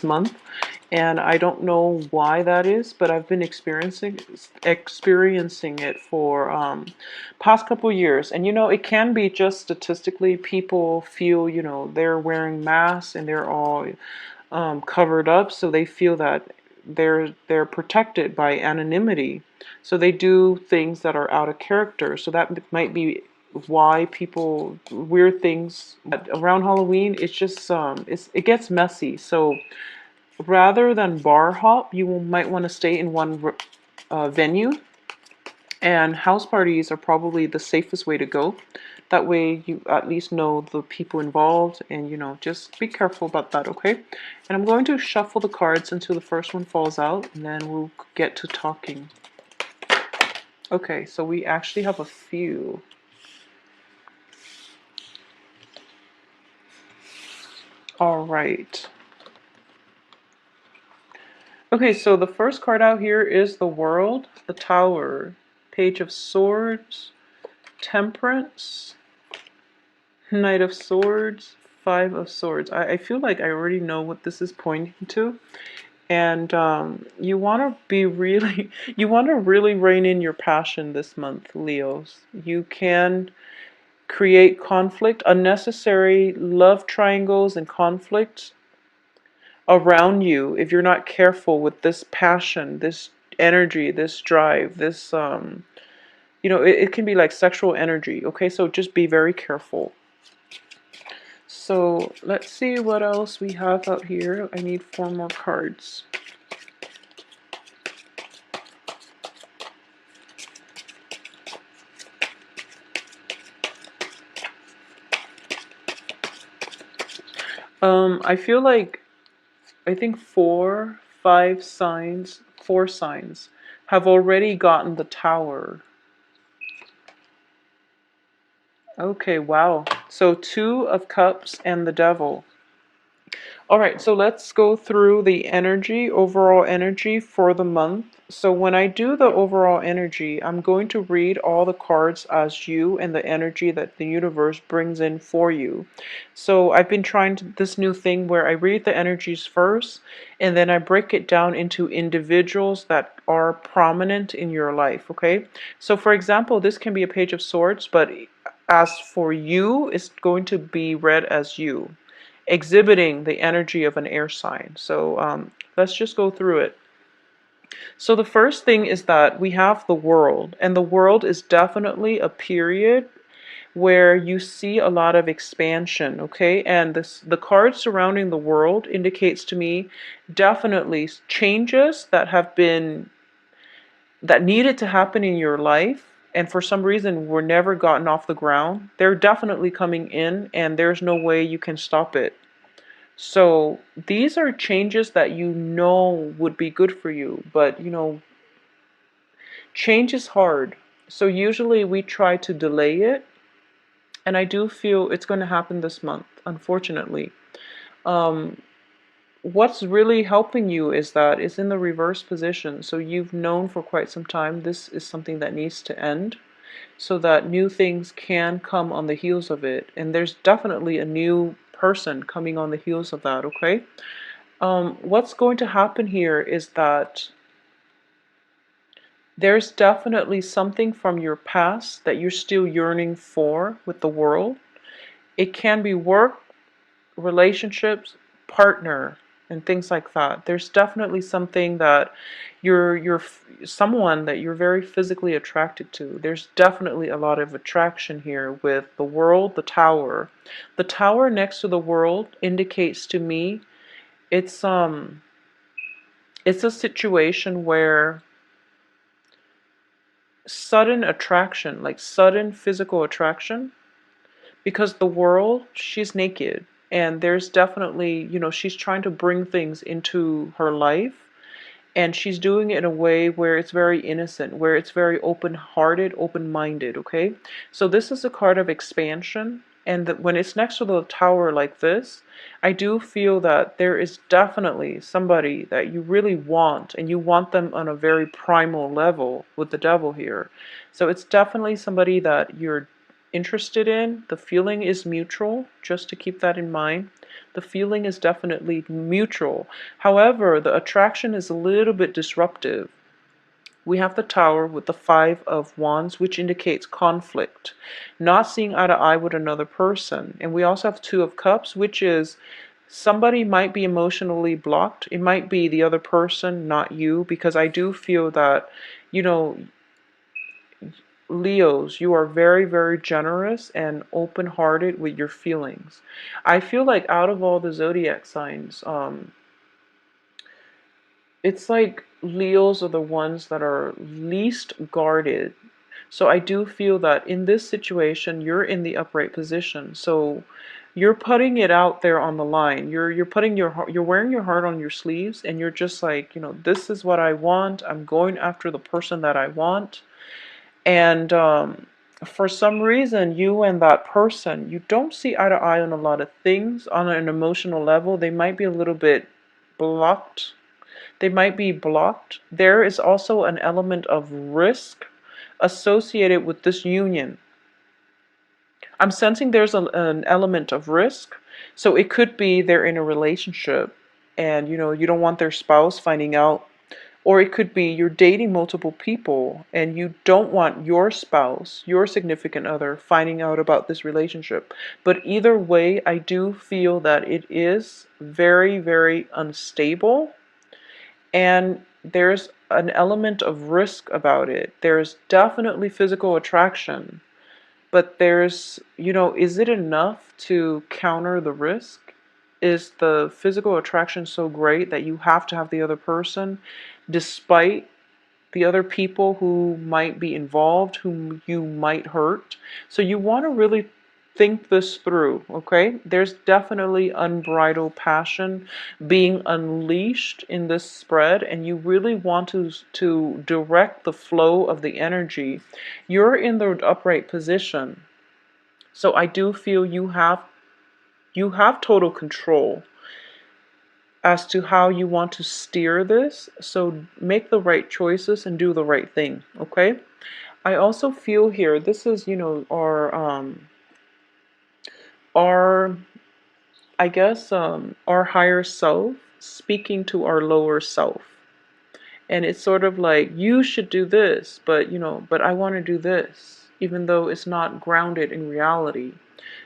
month, and I don't know why that is, but I've been experiencing it for past couple years. And it can be just statistically people feel they're wearing masks and they're all covered up, so they feel that they're protected by anonymity. So they do things that are out of character. So that might be why people weird things. But around Halloween, it's just it gets messy. So rather than bar hop, you might want to stay in one venue, and house parties are probably the safest way to go. That way you at least know the people involved, and just be careful about that, okay? And I'm going to shuffle the cards until the first one falls out, and then we'll get to talking. Okay, so we actually have a few. All right. Okay, so the first card out here is the World, the Tower, Page of Swords, Temperance, Knight of Swords, Five of Swords. I feel like I already know what this is pointing to. And you want to be really, you want to really rein in your passion this month, Leos. You can create conflict, unnecessary love triangles and conflict around you if you're not careful with this passion, this energy, this drive, this it can be like sexual energy, okay? So just be very careful. So let's see what else we have out here. I need 4 more cards. I feel like I think 4 signs have already gotten the Tower. Okay, wow. So 2 of Cups and the Devil. All right, so let's go through the energy, overall energy for the month. So when I do the overall energy, I'm going to read all the cards as you and the energy that the universe brings in for you. So I've been trying this new thing where I read the energies first, and then I break it down into individuals that are prominent in your life, okay? So for example, this can be a Page of Swords, but as for you, it's going to be read as you, exhibiting the energy of an air sign. So let's just go through it. So the first thing is that we have the world, and the world is definitely a period where you see a lot of expansion, okay? And the card surrounding the world indicates to me definitely changes that needed to happen in your life, and for some reason were never gotten off the ground. They're definitely coming in, and there's no way you can stop it. So these are changes that would be good for you, but change is hard. So usually we try to delay it, and I do feel it's going to happen this month, unfortunately. Um, what's really helping you is that it's in the reverse position. So you've known for quite some time this is something that needs to end, so that new things can come on the heels of it. And there's definitely a new person coming on the heels of that, okay? What's going to happen here is that there's definitely something from your past that you're still yearning for with the world. It can be work, relationships, partner, and things like that. There's definitely something that you're someone that you're very physically attracted to. There's definitely a lot of attraction here with the world, the tower. The tower next to the world indicates to me it's it's a situation where sudden attraction, like sudden physical attraction, because the world, she's naked, and there's definitely, she's trying to bring things into her life, and she's doing it in a way where it's very innocent, where it's very open-hearted, open-minded, okay? So this is a card of expansion, and that when it's next to the tower like this, I do feel that there is definitely somebody that you really want, and you want them on a very primal level with the devil here. So it's definitely somebody that you're interested in. The feeling is mutual, just to keep that in mind. the feeling is definitely mutual. However, the attraction is a little bit disruptive. We have the Tower with the Five of Wands, which indicates conflict, not seeing eye to eye with another person. And we also have Two of Cups, which is somebody might be emotionally blocked. It might be the other person, not you, because I do feel that, you know, Leos, you are very, very generous and open-hearted with your feelings. I feel like out of all the zodiac signs, it's like Leos are the ones that are least guarded. So I do feel that in this situation, you're in the upright position. So you're putting it out there on the line. You're putting your you're wearing your heart on your sleeves, and you're just like, this is what I want. I'm going after the person that I want. And for some reason, you and that person, you don't see eye to eye on a lot of things on an emotional level. They might be a little bit blocked. They might be blocked. There is also an element of risk associated with this union. I'm sensing there's an element of risk. So it could be they're in a relationship and you don't want their spouse finding out. Or it could be you're dating multiple people and you don't want your spouse, your significant other, finding out about this relationship. But either way, I do feel that it is very, very unstable. And there's an element of risk about it. There's definitely physical attraction, but is it enough to counter the risk? Is the physical attraction so great that you have to have the other person, despite the other people who might be involved, whom you might hurt? So you want to really think this through, okay? There's definitely unbridled passion being unleashed in this spread, and you really want to direct the flow of the energy. You're in the upright position. So I do feel you have total control as to how you want to steer this. So make the right choices and do the right thing, okay? I also feel here this is, our I guess our higher self speaking to our lower self. And it's sort of like, you should do this, but I want to do this, even though it's not grounded in reality.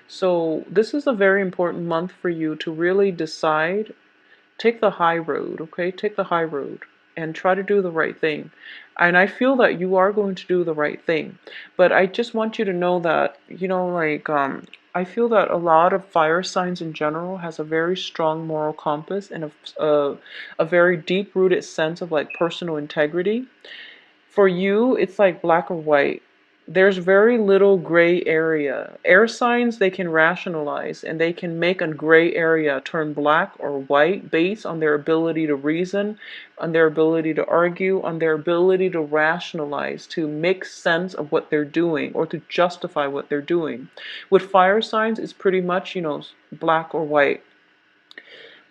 So this is a very important month for you to really decide. Take the high road, okay? Take the high road and try to do the right thing. And I feel that you are going to do the right thing. But I just want you to know that, I feel that a lot of fire signs in general has a very strong moral compass and a very deep-rooted sense of like personal integrity. For you, it's like black or white. There's very little gray area. Air signs, they can rationalize and they can make a gray area turn black or white based on their ability to reason, on their ability to argue, on their ability to rationalize, to make sense of what they're doing or to justify what they're doing. With fire signs, it's pretty much, black or white.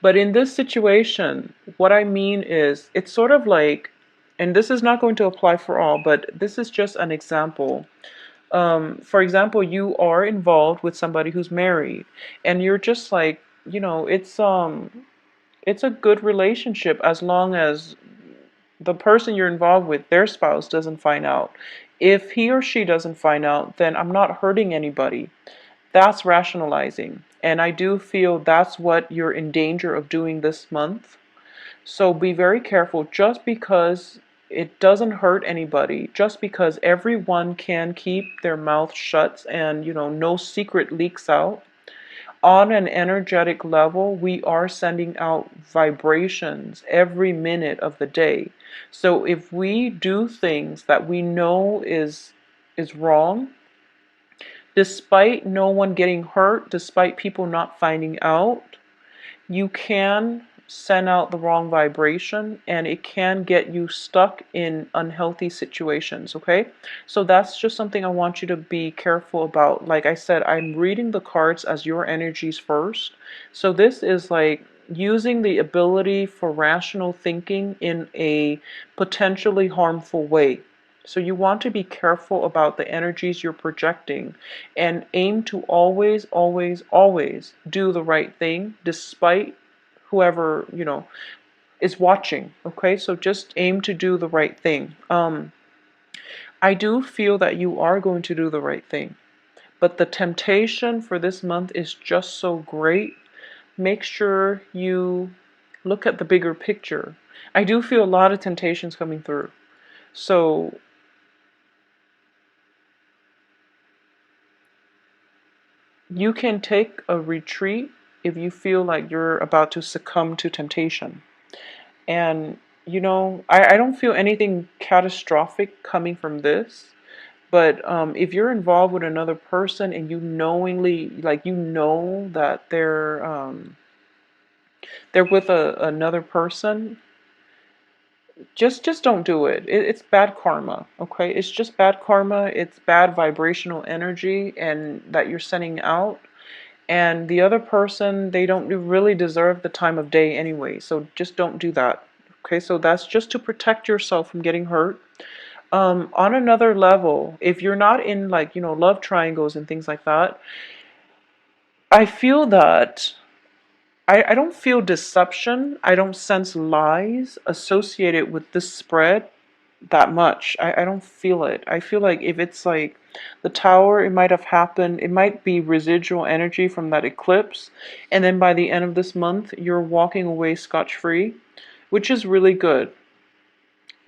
But in this situation, what I mean is, it's sort of like, and this is not going to apply for all, but this is just an example. For example, you are involved with somebody who's married, and you're just like, it's a good relationship as long as the person you're involved with, their spouse, doesn't find out. If he or she doesn't find out, then I'm not hurting anybody. That's rationalizing. And I do feel that's what you're in danger of doing this month. So be very careful. Just because it doesn't hurt anybody, just because everyone can keep their mouth shut and, no secret leaks out, on an energetic level, we are sending out vibrations every minute of the day. So if we do things that we know is wrong, despite no one getting hurt, despite people not finding out, you can send out the wrong vibration and it can get you stuck in unhealthy situations, okay? So that's just something I want you to be careful about. Like I said, I'm reading the cards as your energies first. So this is like using the ability for rational thinking in a potentially harmful way. So you want to be careful about the energies you're projecting and aim to always, always, always do the right thing despite whoever, is watching. Okay, so just aim to do the right thing. I do feel that you are going to do the right thing, but the temptation for this month is just so great. Make sure you look at the bigger picture. I do feel a lot of temptations coming through. So you can take a retreat if you feel like you're about to succumb to temptation. And, I don't feel anything catastrophic coming from this. But if you're involved with another person and you knowingly, like that they're with another person, just don't do it. It's bad karma, okay? It's just bad karma. It's bad vibrational energy and that you're sending out. And the other person, they don't really deserve the time of day anyway. So just don't do that. Okay, so that's just to protect yourself from getting hurt. On another level, if you're not in like, love triangles and things like that, I feel that I don't feel deception. I don't sense lies associated with this spread that much. I don't feel it. I feel like if it's like the tower, it might have happened, it might be residual energy from that eclipse. And then by the end of this month, you're walking away scotch-free, which is really good.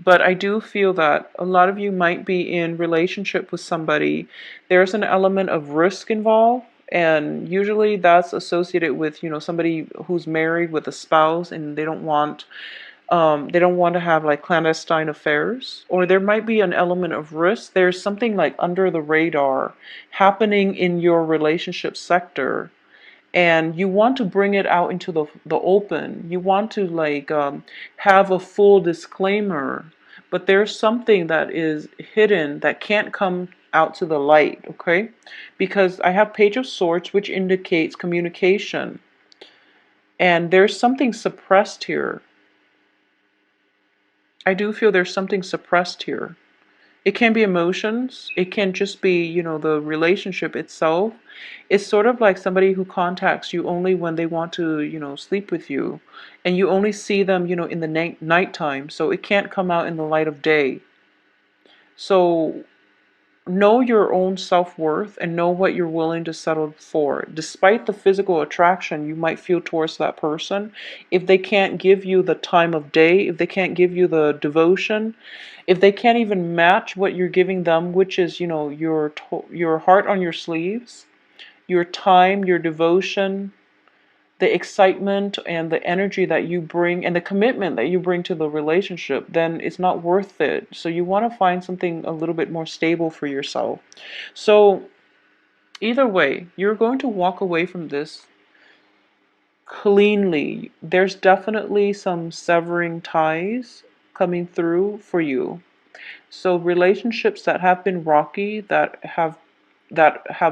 But I do feel that a lot of you might be in relationship with somebody. There's an element of risk involved, and usually that's associated with, somebody who's married with a spouse and they don't want to have like clandestine affairs, or there might be an element of risk. There's something like under the radar happening in your relationship sector, and you want to bring it out into the open. You want to like have a full disclaimer, but there's something that is hidden that can't come out to the light, okay? Because I have Page of Swords, which indicates communication, and there's something suppressed here. I do feel there's something suppressed here. It can be emotions. It can just be, the relationship itself. It's sort of like somebody who contacts you only when they want to, sleep with you. And you only see them, in the nighttime. So it can't come out in the light of day. So know your own self-worth and know what you're willing to settle for. Despite the physical attraction you might feel towards that person, if they can't give you the time of day, if they can't give you the devotion, if they can't even match what you're giving them, which is, your heart on your sleeves, your time, your devotion, the excitement and the energy that you bring and the commitment that you bring to the relationship, then it's not worth it. So you want to find something a little bit more stable for yourself. So either way, you're going to walk away from this cleanly. There's definitely some severing ties coming through for you. So relationships that have been rocky, that have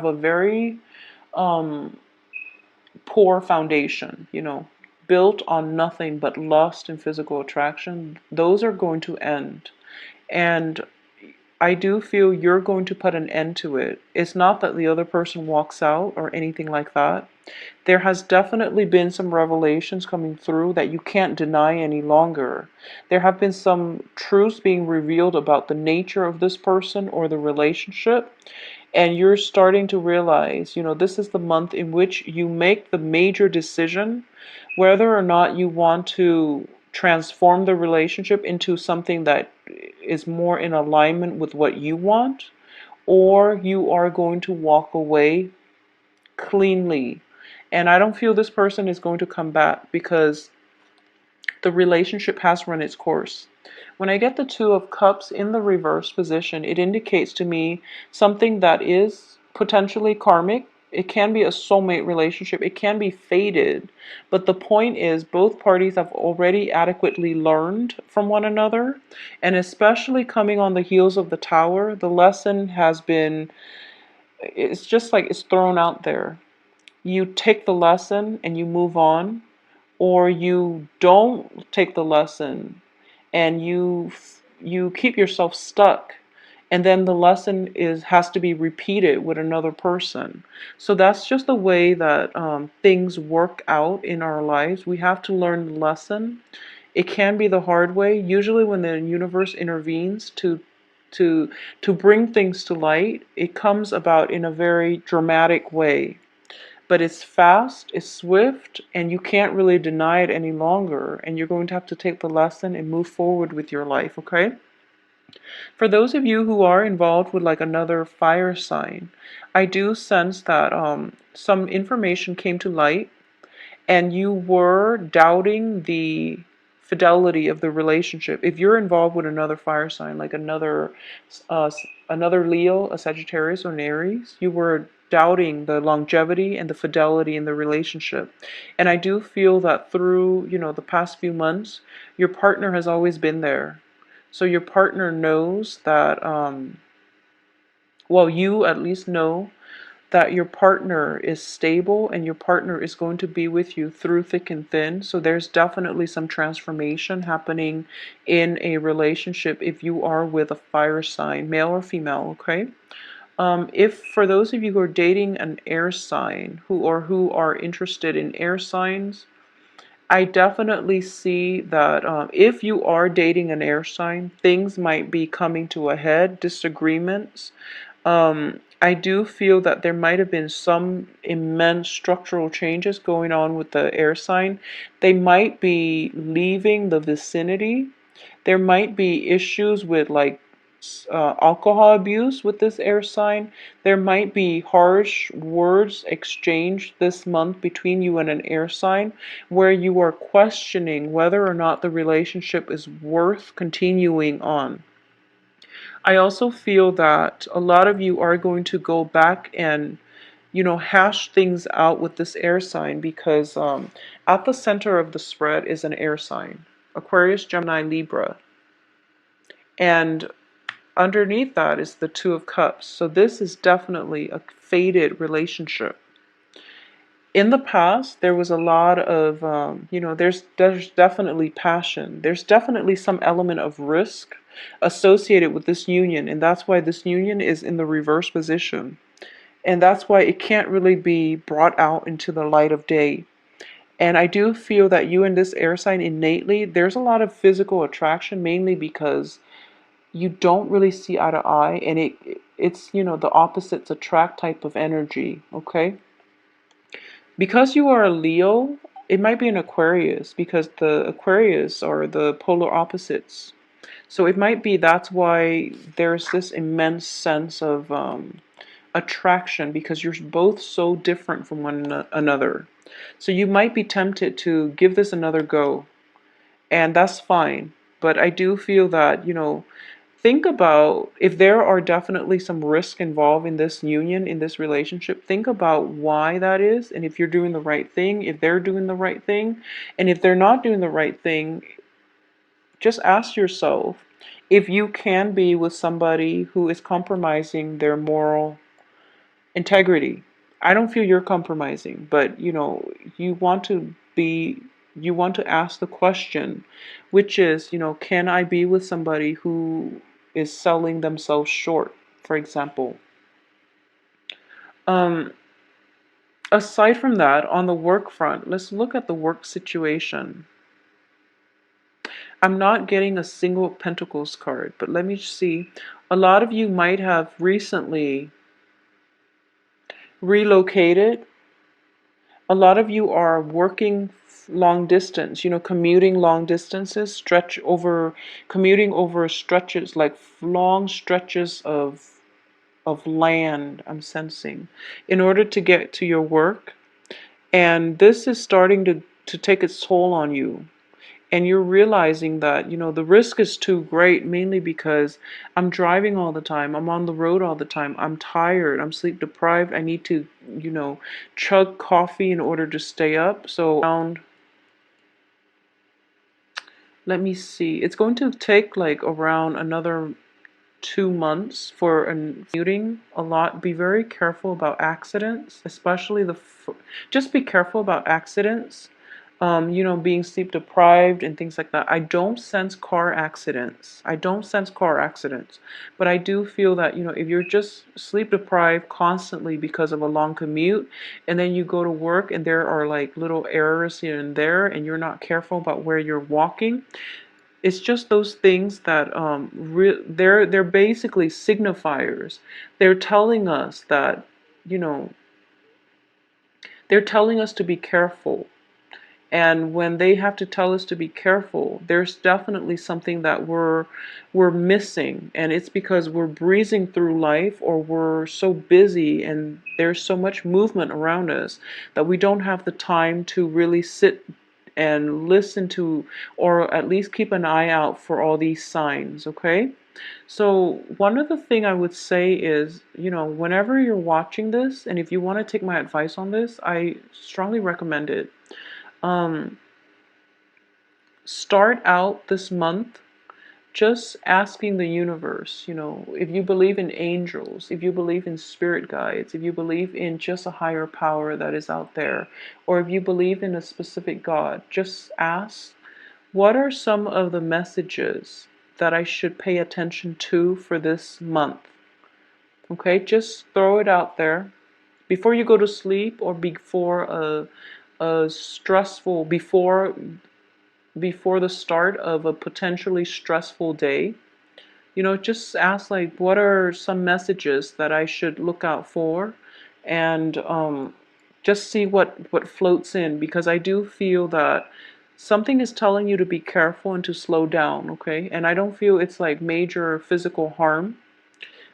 a very um poor foundation, built on nothing but lust and physical attraction, those are going to end. And I do feel you're going to put an end to it. It's not that the other person walks out or anything like that. There has definitely been some revelations coming through that you can't deny any longer. There have been some truths being revealed about the nature of this person or the relationship, and you're starting to realize, this is the month in which you make the major decision whether or not you want to transform the relationship into something that is more in alignment with what you want, or you are going to walk away cleanly. And I don't feel this person is going to come back because the relationship has run its course. When I get the Two of Cups in the reverse position, it indicates to me something that is potentially karmic. It can be a soulmate relationship. It can be fated. But the point is, both parties have already adequately learned from one another. And especially coming on the heels of the Tower, the lesson has been, it's just like it's thrown out there. You take the lesson and you move on, or you don't take the lesson and you keep yourself stuck and then the lesson has to be repeated with another person. So that's just the way that things work out in our lives. We have to learn the lesson. It can be the hard way. Usually when the universe intervenes to to bring things to light, it comes about in a very dramatic way. But it's fast, it's swift, and you can't really deny it any longer. And you're going to have to take the lesson and move forward with your life, okay? For those of you who are involved with like another fire sign, I do sense that some information came to light and you were doubting the fidelity of the relationship. If you're involved with another fire sign, like uh, another Leo, a Sagittarius, or an Aries, you were doubting the longevity and the fidelity in the relationship. And I do feel that through, the past few months, your partner has always been there. So your partner knows that, well, you at least know that your partner is stable and your partner is going to be with you through thick and thin. So there's definitely some transformation happening in a relationship if you are with a fire sign, male or female, okay? If for those of you who are dating an air sign who are interested in air signs, I definitely see that if you are dating an air sign, things might be coming to a head, disagreements. I do feel that there might have been some immense structural changes going on with the air sign. They might be leaving the vicinity. There might be issues with like alcohol abuse with this air sign. There might be harsh words exchanged this month between you and an air sign where you are questioning whether or not the relationship is worth continuing on. I also feel that a lot of you are going to go back and, hash things out with this air sign because at the center of the spread is an air sign, Aquarius, Gemini, Libra. And underneath that is the Two of Cups. So this is definitely a fated relationship. In the past, there was a lot of, there's definitely passion. There's definitely some element of risk associated with this union, and that's why this union is in the reverse position. And that's why it can't really be brought out into the light of day. And I do feel that you and this air sign innately, there's a lot of physical attraction, mainly because you don't really see eye to eye, and it's the opposites attract type of energy, okay? Because you are a Leo, it might be an Aquarius because the Aquarius are the polar opposites. So it might be that's why there's this immense sense of attraction because you're both so different from one another. So you might be tempted to give this another go, and that's fine. But I do feel that, think about if there are definitely some risk involved in this union, in this relationship, think about why that is, and if you're doing the right thing, if they're doing the right thing, and if they're not doing the right thing, just ask yourself if you can be with somebody who is compromising their moral integrity. I don't feel you're compromising, but you want to be you want to ask the question, which is, can I be with somebody who is selling themselves short, for example? Um, Aside from that, on the work front, let's look at the work situation. I'm not getting a single Pentacles card, but let me see. A lot of you might have recently relocated. A lot of you are working long distance, commuting long distances, commuting over stretches, like long stretches of land, I'm sensing, in order to get to your work. And this is starting to take its toll on you. And you're realizing that, the risk is too great, mainly because I'm driving all the time. I'm on the road all the time. I'm tired. I'm sleep deprived. I need to, chug coffee in order to stay up. So let me see. It's going to take like around another 2 months for commuting a lot. Be very careful about accidents, especially just be careful about accidents. being sleep deprived and things like that. I don't sense car accidents. I don't sense car accidents. But I do feel that, if you're just sleep deprived constantly because of a long commute, and then you go to work and there are like little errors here and there, and you're not careful about where you're walking, it's just those things that they're basically signifiers. They're telling us that, you know, they're telling us to be careful. And when they have to tell us to be careful, there's definitely something that we're missing. And it's because we're breezing through life, or we're so busy and there's so much movement around us that we don't have the time to really sit and listen to, or at least keep an eye out for all these signs, okay? So one of the thing I would say is, whenever you're watching this, and if you want to take my advice on this, I strongly recommend it. Um, Start out this month just asking the universe, if you believe in angels, if you believe in spirit guides, if you believe in just a higher power that is out there, or if you believe in a specific God, just ask, what are some of the messages that I should pay attention to for this month? Okay, just throw it out there before you go to sleep, or before a stressful, before the start of a potentially stressful day. Just ask, like, what are some messages that I should look out for, and just see what floats in, because I do feel that something is telling you to be careful and to slow down, okay? And I don't feel it's like major physical harm,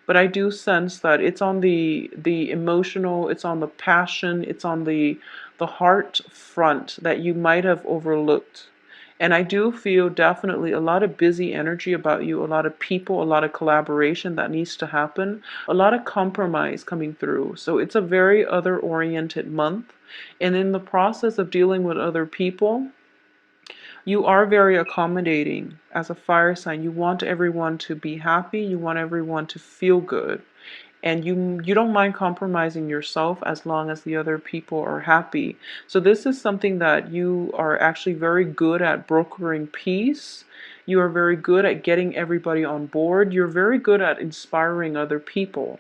but I do sense that it's on the emotional, it's on the passion, it's on the heart front that you might have overlooked. And I do feel definitely a lot of busy energy about you, a lot of people, a lot of collaboration that needs to happen, a lot of compromise coming through. So it's a very other oriented month. And in the process of dealing with other people, you are very accommodating as a fire sign. You want everyone to be happy, you want everyone to feel good. And you don't mind compromising yourself as long as the other people are happy. So this is something that you are actually very good at, brokering peace. You are very good at getting everybody on board. You're very good at inspiring other people.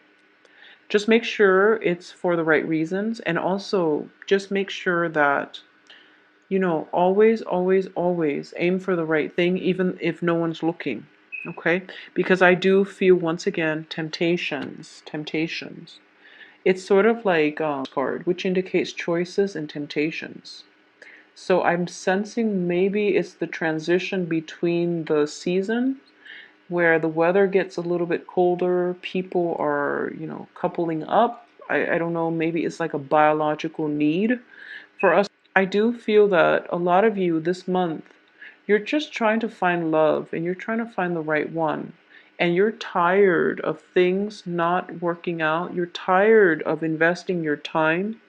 Just make sure it's for the right reasons, and also just make sure that always, always, always aim for the right thing, even if no one's looking. Okay? Because I do feel, once again, temptations, temptations. It's sort of like card, which indicates choices and temptations. So I'm sensing maybe it's the transition between the seasons, where the weather gets a little bit colder, people are, coupling up. I don't know, maybe it's like a biological need for us. I do feel that a lot of you this month, you're just trying to find love, and you're trying to find the right one. And you're tired of things not working out. You're tired of investing your time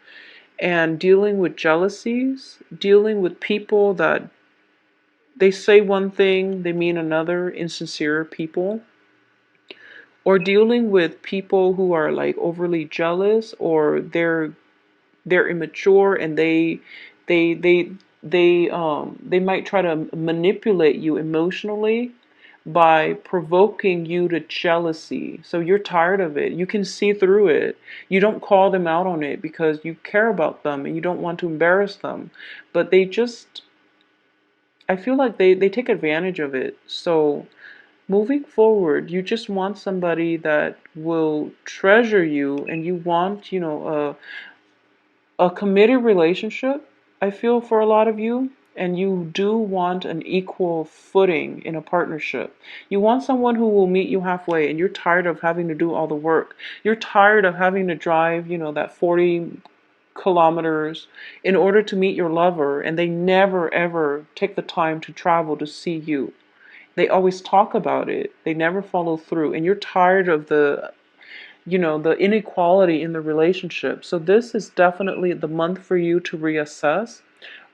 and dealing with jealousies, dealing with people that they say one thing, they mean another, insincere people, or dealing with people who are like overly jealous, or they're immature, and they they they might try to manipulate you emotionally by provoking you to jealousy. So you're tired of it. You can see through it. You don't call them out on it because you care about them and you don't want to embarrass them. But I feel like they take advantage of it. So moving forward, you just want somebody that will treasure you, and you want, a committed relationship, I feel, for a lot of you. And you do want an equal footing in a partnership. You want someone who will meet you halfway, and you're tired of having to do all the work. You're tired of having to drive, that 40 kilometers in order to meet your lover, and they never ever take the time to travel to see you. They always talk about it. They never follow through. And you're tired of the inequality in the relationship. So this is definitely the month for you to reassess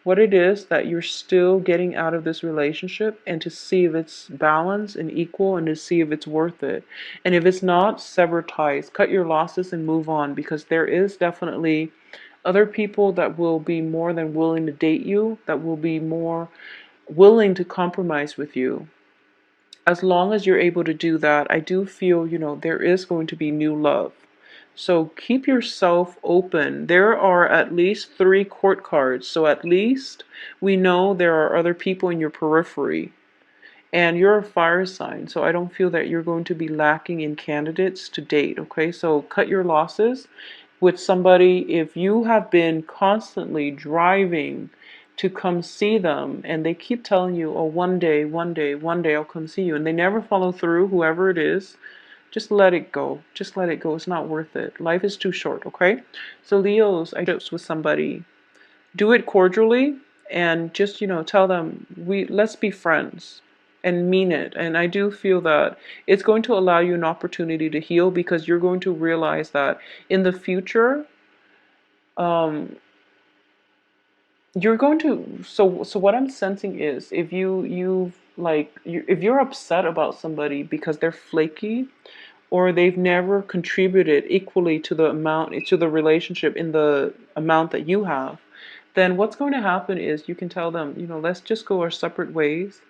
what it is that you're still getting out of this relationship, and to see if it's balanced and equal, and to see if it's worth it. And if it's not, sever ties, cut your losses and move on, because there is definitely other people that will be more than willing to date you, that will be more willing to compromise with you. As long as you're able to do that, I do feel, there is going to be new love. So keep yourself open. There are at least 3 court cards. So at least we know there are other people in your periphery. And you're a fire sign, so I don't feel that you're going to be lacking in candidates to date, okay? So cut your losses with somebody. If you have been constantly driving to come see them and they keep telling you, oh, one day, one day, one day I'll come see you, and they never follow through, whoever it is, just let it go. Just let it go. It's not worth it. Life is too short, okay? So Leos, I just with somebody, do it cordially and just, tell them, let's be friends, and mean it. And I do feel that it's going to allow you an opportunity to heal, because you're going to realize that in the future, um, you're going to, so what I'm sensing is, if if you're upset about somebody because they're flaky, or they've never contributed equally to the relationship in the amount that you have, then what's going to happen is you can tell them, let's just go our separate ways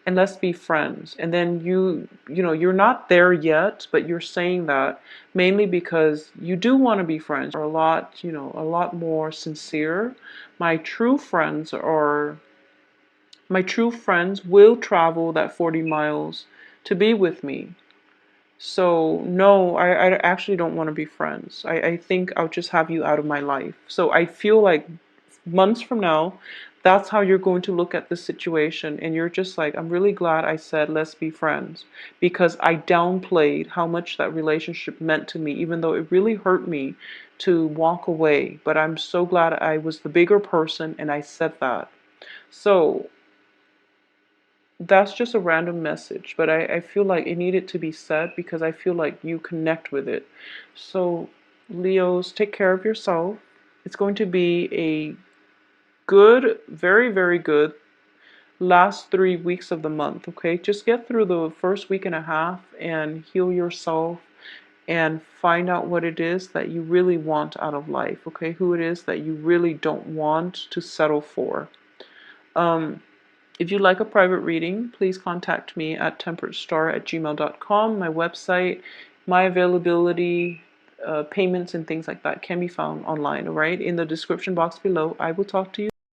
and let's be friends. And then you're not there yet, but you're saying that mainly because you do want to be friends. Are a lot more sincere. My true friends are my true friends will travel that 40 miles to be with me. So no, I actually don't want to be friends. I think I'll just have you out of my life. So I feel like months from now, that's how you're going to look at the situation. And you're just like, I'm really glad I said, let's be friends. Because I downplayed how much that relationship meant to me, even though it really hurt me to walk away. But I'm so glad I was the bigger person and I said that. So that's just a random message, but I feel like it needed to be said because I feel like you connect with it. So, Leos, take care of yourself. It's going to be a good, very, very good last 3 weeks of the month, okay? Just get through the first week and a half and heal yourself and find out what it is that you really want out of life, okay? Who it is that you really don't want to settle for. If you'd like a private reading, please contact me at temperatestar@gmail.com. My website, my availability, payments, and things like that can be found online, all right? In the description box below. I will talk to you.